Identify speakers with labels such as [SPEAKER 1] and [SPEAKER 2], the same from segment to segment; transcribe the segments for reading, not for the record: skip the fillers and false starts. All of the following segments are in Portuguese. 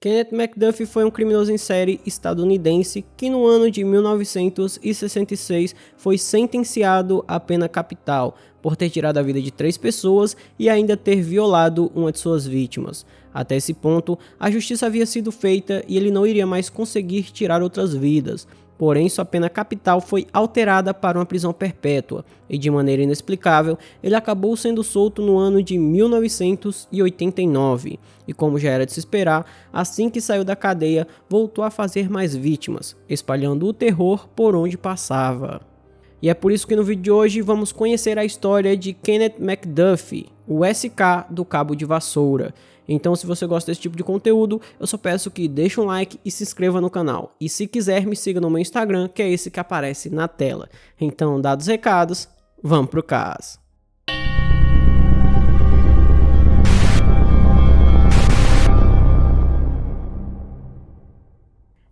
[SPEAKER 1] Kenneth McDuffie foi um criminoso em série estadunidense que no ano de 1966 foi sentenciado à pena capital por ter tirado a vida de 3 pessoas e ainda ter violado uma de suas vítimas. Até esse ponto, a justiça havia sido feita e ele não iria mais conseguir tirar outras vidas. Porém, sua pena capital foi alterada para uma prisão perpétua, e de maneira inexplicável, ele acabou sendo solto no ano de 1989. E como já era de se esperar, assim que saiu da cadeia, voltou a fazer mais vítimas, espalhando o terror por onde passava. E é por isso que no vídeo de hoje vamos conhecer a história de Kenneth McDuffie, o SK do Cabo de Vassoura. Então, se você gosta desse tipo de conteúdo, eu só peço que deixe um like e se inscreva no canal. E se quiser, me siga no meu Instagram, que é esse que aparece na tela. Então, dados os recados, vamos pro caso.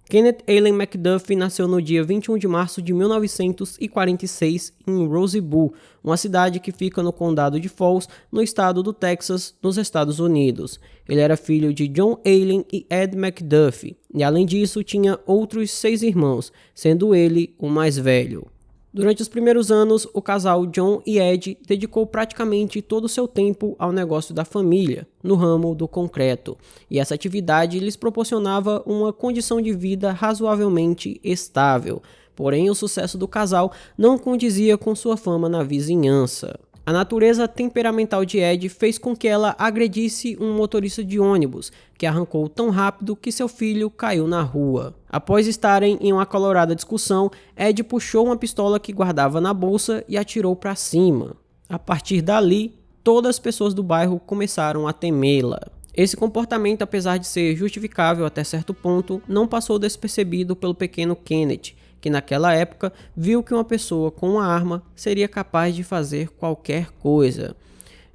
[SPEAKER 1] Kenneth Allen McDuffie nasceu no dia 21 de março de 1946 em Rosebud, uma cidade que fica no condado de Falls, no estado do Texas, nos Estados Unidos. Ele era filho de John Allen e Ed McDuffie, e além disso tinha outros 6 irmãos, sendo ele o mais velho. Durante os primeiros anos, o casal John e Ed dedicou praticamente todo o seu tempo ao negócio da família, no ramo do concreto, e essa atividade lhes proporcionava uma condição de vida razoavelmente estável. Porém, o sucesso do casal não condizia com sua fama na vizinhança. A natureza temperamental de Ed fez com que ela agredisse um motorista de ônibus, que arrancou tão rápido que seu filho caiu na rua. Após estarem em uma acalorada discussão, Ed puxou uma pistola que guardava na bolsa e atirou para cima. A partir dali, todas as pessoas do bairro começaram a temê-la. Esse comportamento, apesar de ser justificável até certo ponto, não passou despercebido pelo pequeno Kenneth, que naquela época viu que uma pessoa com uma arma seria capaz de fazer qualquer coisa,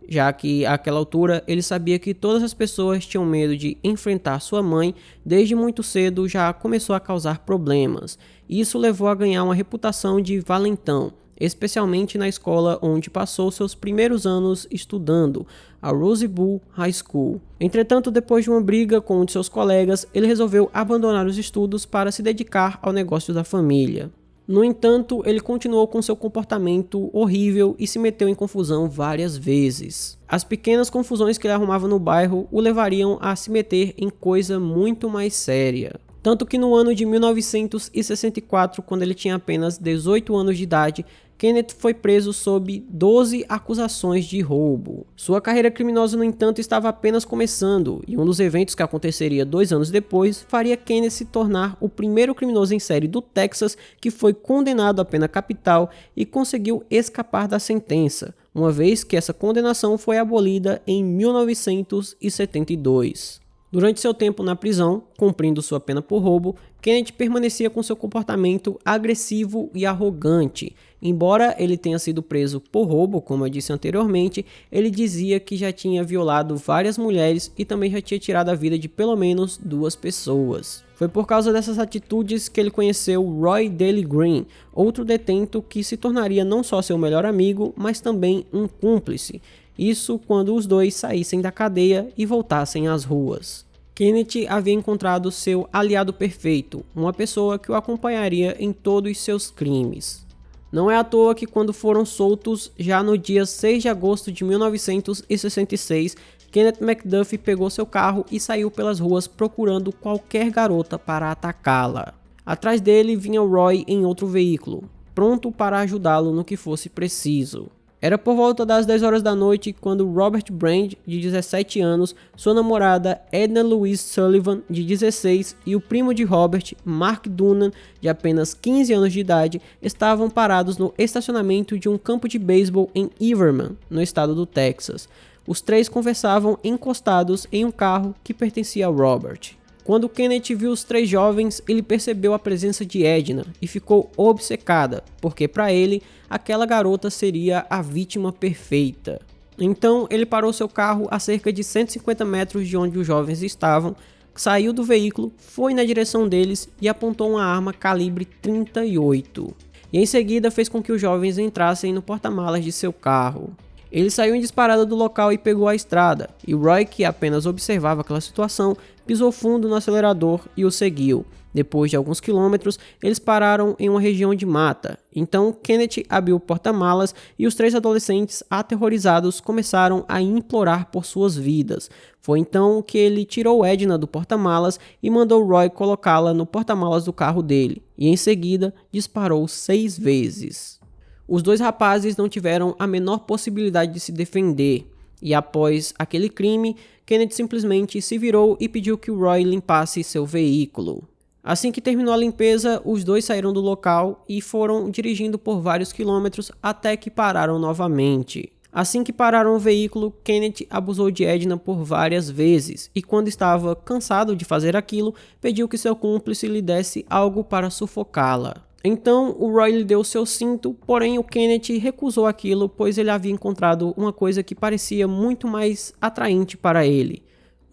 [SPEAKER 1] já que àquela altura ele sabia que todas as pessoas tinham medo de enfrentar sua mãe. Desde muito cedo já começou a causar problemas. Isso levou a ganhar uma reputação de valentão, especialmente na escola onde passou seus primeiros anos estudando, a Rosebud High School. Entretanto, depois de uma briga com um de seus colegas, ele resolveu abandonar os estudos para se dedicar ao negócio da família. No entanto, ele continuou com seu comportamento horrível e se meteu em confusão várias vezes. As pequenas confusões que ele arrumava no bairro o levariam a se meter em coisa muito mais séria. Tanto que no ano de 1964, quando ele tinha apenas 18 anos de idade, Kenneth foi preso sob 12 acusações de roubo. Sua carreira criminosa, no entanto, estava apenas começando, e um dos eventos que aconteceria 2 anos depois faria Kenneth se tornar o primeiro criminoso em série do Texas que foi condenado à pena capital e conseguiu escapar da sentença, uma vez que essa condenação foi abolida em 1972. Durante seu tempo na prisão, cumprindo sua pena por roubo, Kenneth permanecia com seu comportamento agressivo e arrogante. Embora ele tenha sido preso por roubo, como eu disse anteriormente, ele dizia que já tinha violado várias mulheres e também já tinha tirado a vida de pelo menos 2 pessoas. Foi por causa dessas atitudes que ele conheceu Roy Daly Green, outro detento que se tornaria não só seu melhor amigo, mas também um cúmplice. Isso quando os dois saíssem da cadeia e voltassem às ruas. Kenneth havia encontrado seu aliado perfeito, uma pessoa que o acompanharia em todos os seus crimes. Não é à toa que quando foram soltos, já no dia 6 de agosto de 1966, Kenneth McDuffie pegou seu carro e saiu pelas ruas procurando qualquer garota para atacá-la. Atrás dele vinha Roy em outro veículo, pronto para ajudá-lo no que fosse preciso. Era por volta das 10 horas da noite quando Robert Brand, de 17 anos, sua namorada Edna Louise Sullivan, de 16, e o primo de Robert, Mark Dunham, de apenas 15 anos de idade, estavam parados no estacionamento de um campo de beisebol em Everman, no estado do Texas. Os 3 conversavam encostados em um carro que pertencia a Robert. Quando Kenneth viu os 3 jovens, ele percebeu a presença de Edna e ficou obcecada, porque para ele, aquela garota seria a vítima perfeita. Então ele parou seu carro a cerca de 150 metros de onde os jovens estavam, saiu do veículo, foi na direção deles e apontou uma arma calibre 38. E em seguida fez com que os jovens entrassem no porta-malas de seu carro. Ele saiu em disparada do local e pegou a estrada, e Roy, que apenas observava aquela situação, pisou fundo no acelerador e o seguiu. Depois de alguns quilômetros, eles pararam em uma região de mata. Então, Kenneth abriu o porta-malas e os 3 adolescentes, aterrorizados, começaram a implorar por suas vidas. Foi então que ele tirou Edna do porta-malas e mandou Roy colocá-la no porta-malas do carro dele, e em seguida disparou 6 vezes. Os 2 rapazes não tiveram a menor possibilidade de se defender, e após aquele crime, Kenneth simplesmente se virou e pediu que Roy limpasse seu veículo. Assim que terminou a limpeza, os 2 saíram do local e foram dirigindo por vários quilômetros até que pararam novamente. Assim que pararam o veículo, Kenneth abusou de Edna por várias vezes e, quando estava cansado de fazer aquilo, pediu que seu cúmplice lhe desse algo para sufocá-la. Então o Roy lhe deu seu cinto, porém o Kenneth recusou aquilo, pois ele havia encontrado uma coisa que parecia muito mais atraente para ele: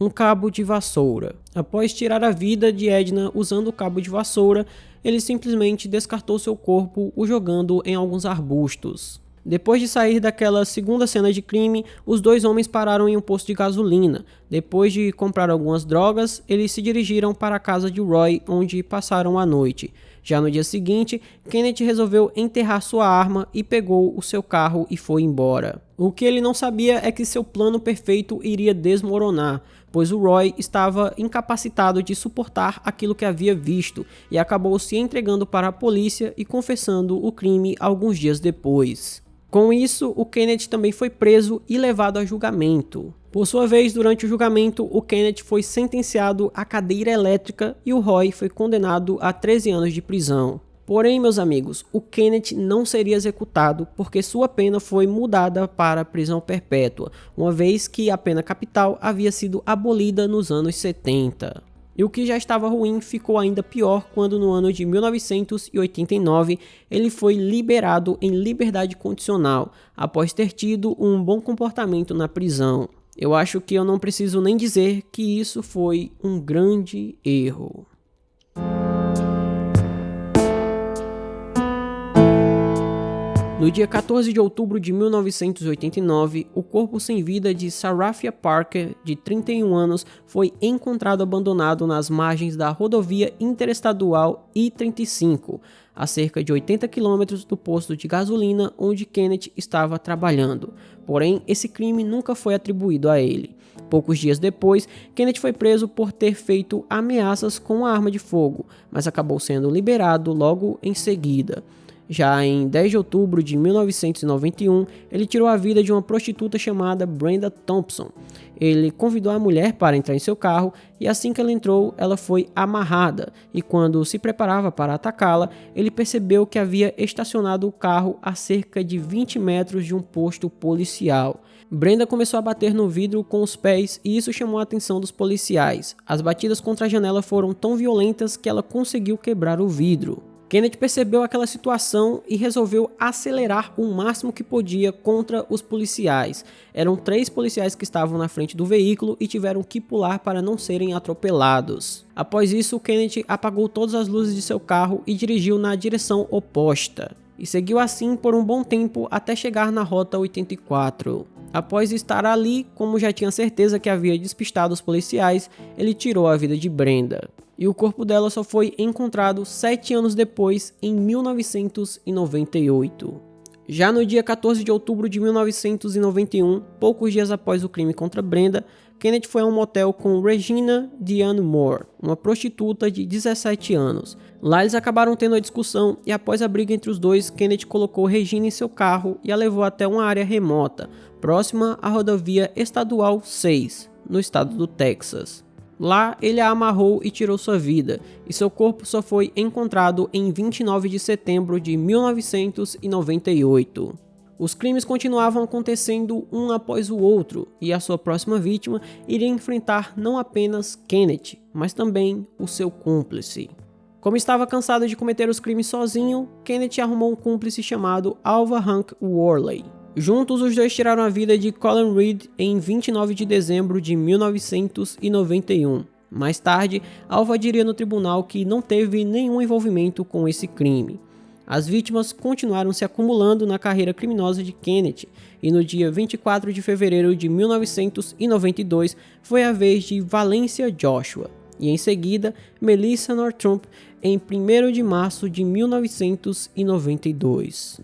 [SPEAKER 1] um cabo de vassoura. Após tirar a vida de Edna usando o cabo de vassoura, ele simplesmente descartou seu corpo, o jogando em alguns arbustos. Depois de sair daquela segunda cena de crime, os 2 homens pararam em um posto de gasolina. Depois de comprar algumas drogas, eles se dirigiram para a casa de Roy, onde passaram a noite. Já no dia seguinte, Kenneth resolveu enterrar sua arma e pegou o seu carro e foi embora. O que ele não sabia é que seu plano perfeito iria desmoronar, pois o Roy estava incapacitado de suportar aquilo que havia visto e acabou se entregando para a polícia e confessando o crime alguns dias depois. Com isso, o Kenneth também foi preso e levado a julgamento. Por sua vez, durante o julgamento, o Kenneth foi sentenciado à cadeira elétrica e o Roy foi condenado a 13 anos de prisão. Porém, meus amigos, o Kenneth não seria executado porque sua pena foi mudada para prisão perpétua, uma vez que a pena capital havia sido abolida nos anos 70. E o que já estava ruim ficou ainda pior quando no ano de 1989 ele foi liberado em liberdade condicional, após ter tido um bom comportamento na prisão. Eu acho que eu não preciso nem dizer que isso foi um grande erro. No dia 14 de outubro de 1989, o corpo sem vida de Saraphia Parker, de 31 anos, foi encontrado abandonado nas margens da rodovia interestadual I-35, a cerca de 80 km do posto de gasolina onde Kenneth estava trabalhando. Porém, esse crime nunca foi atribuído a ele. Poucos dias depois, Kenneth foi preso por ter feito ameaças com uma arma de fogo, mas acabou sendo liberado logo em seguida. Já em 10 de outubro de 1991, ele tirou a vida de uma prostituta chamada Brenda Thompson. Ele convidou a mulher para entrar em seu carro e assim que ela entrou, ela foi amarrada. E quando se preparava para atacá-la, ele percebeu que havia estacionado o carro a cerca de 20 metros de um posto policial. Brenda começou a bater no vidro com os pés e isso chamou a atenção dos policiais. As batidas contra a janela foram tão violentas que ela conseguiu quebrar o vidro. Kenneth percebeu aquela situação e resolveu acelerar o máximo que podia contra os policiais. Eram 3 policiais que estavam na frente do veículo e tiveram que pular para não serem atropelados. Após isso, Kenneth apagou todas as luzes de seu carro e dirigiu na direção oposta. E seguiu assim por um bom tempo até chegar na Rota 84. Após estar ali, como já tinha certeza que havia despistado os policiais, ele tirou a vida de Brenda. E o corpo dela só foi encontrado 7 anos depois, em 1998. Já no dia 14 de outubro de 1991, poucos dias após o crime contra Brenda, Kenneth foi a um motel com Regina Diane Moore, uma prostituta de 17 anos. Lá eles acabaram tendo a discussão e após a briga entre os dois, Kenneth colocou Regina em seu carro e a levou até uma área remota, próxima à rodovia estadual 6, no estado do Texas. Lá, ele a amarrou e tirou sua vida, e seu corpo só foi encontrado em 29 de setembro de 1998. Os crimes continuavam acontecendo um após o outro, e a sua próxima vítima iria enfrentar não apenas Kenneth, mas também o seu cúmplice. Como estava cansado de cometer os crimes sozinho, Kenneth arrumou um cúmplice chamado Alva Hank Worley. Juntos, os dois tiraram a vida de Colin Reed em 29 de dezembro de 1991. Mais tarde, Alva diria no tribunal que não teve nenhum envolvimento com esse crime. As vítimas continuaram se acumulando na carreira criminosa de Kenneth, e no dia 24 de fevereiro de 1992 foi a vez de Valencia Joshua, e em seguida Melissa Northup em 1º de março de 1992.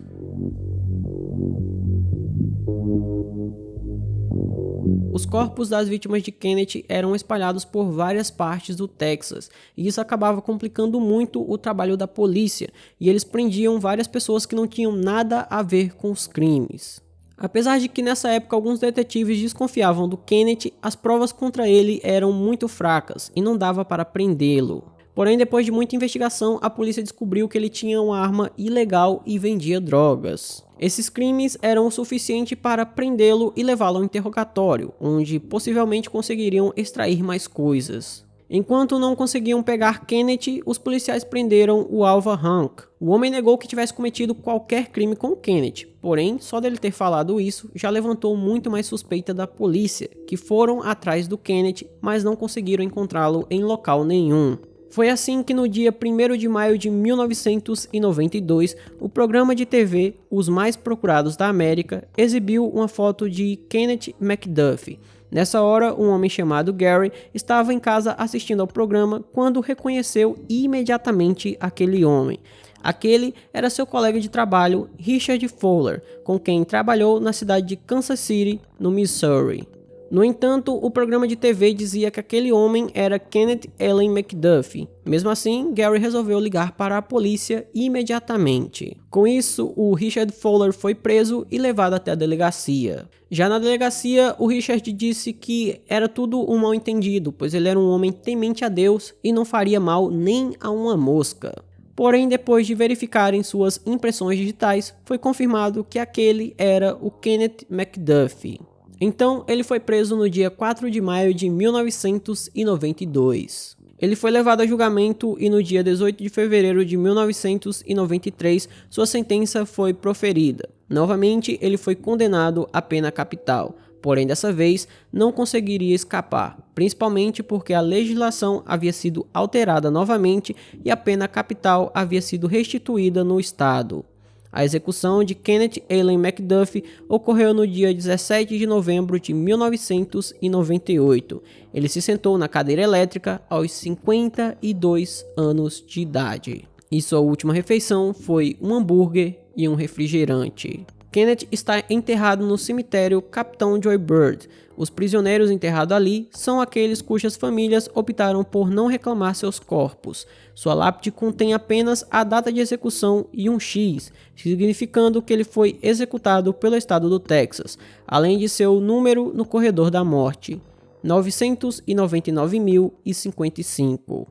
[SPEAKER 1] Os corpos das vítimas de Kenneth eram espalhados por várias partes do Texas, e isso acabava complicando muito o trabalho da polícia, e eles prendiam várias pessoas que não tinham nada a ver com os crimes. Apesar de que nessa época alguns detetives desconfiavam do Kenneth, as provas contra ele eram muito fracas e não dava para prendê-lo. Porém, depois de muita investigação, a polícia descobriu que ele tinha uma arma ilegal e vendia drogas. Esses crimes eram o suficiente para prendê-lo e levá-lo ao interrogatório, onde possivelmente conseguiriam extrair mais coisas. Enquanto não conseguiam pegar Kenneth, os policiais prenderam o Alva Hank. O homem negou que tivesse cometido qualquer crime com Kenneth, porém, só dele ter falado isso já levantou muito mais suspeita da polícia, que foram atrás do Kenneth, mas não conseguiram encontrá-lo em local nenhum. Foi assim que no dia 1º de maio de 1992, o programa de TV Os Mais Procurados da América exibiu uma foto de Kenneth McDuffie. Nessa hora, um homem chamado Gary estava em casa assistindo ao programa quando reconheceu imediatamente aquele homem. Aquele era seu colega de trabalho, Richard Fowler, com quem trabalhou na cidade de Kansas City, no Missouri. No entanto, o programa de TV dizia que aquele homem era Kenneth Allen McDuffie. Mesmo assim, Gary resolveu ligar para a polícia imediatamente. Com isso, o Richard Fowler foi preso e levado até a delegacia. Já na delegacia, o Richard disse que era tudo um mal-entendido, pois ele era um homem temente a Deus e não faria mal nem a uma mosca. Porém, depois de verificarem suas impressões digitais, foi confirmado que aquele era o Kenneth McDuffie. Então, ele foi preso no dia 4 de maio de 1992. Ele foi levado a julgamento e no dia 18 de fevereiro de 1993, sua sentença foi proferida. Novamente, ele foi condenado à pena capital, porém dessa vez não conseguiria escapar, principalmente porque a legislação havia sido alterada novamente e a pena capital havia sido restituída no estado. A execução de Kenneth Allen McDuffie ocorreu no dia 17 de novembro de 1998. Ele se sentou na cadeira elétrica aos 52 anos de idade. E sua última refeição foi um hambúrguer e um refrigerante. Kenneth está enterrado no cemitério Capitão Joy Bird. Os prisioneiros enterrados ali são aqueles cujas famílias optaram por não reclamar seus corpos. Sua lápide contém apenas a data de execução e um X, significando que ele foi executado pelo estado do Texas, além de seu número no corredor da morte, 999.055.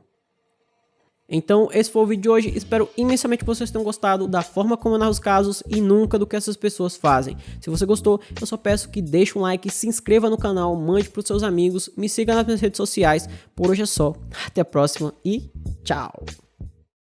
[SPEAKER 1] Então, esse foi o vídeo de hoje. Espero imensamente que vocês tenham gostado da forma como eu narro os casos e nunca do que essas pessoas fazem. Se você gostou, eu só peço que deixe um like, se inscreva no canal, mande para os seus amigos, me siga nas minhas redes sociais. Por hoje é só. Até a próxima e tchau!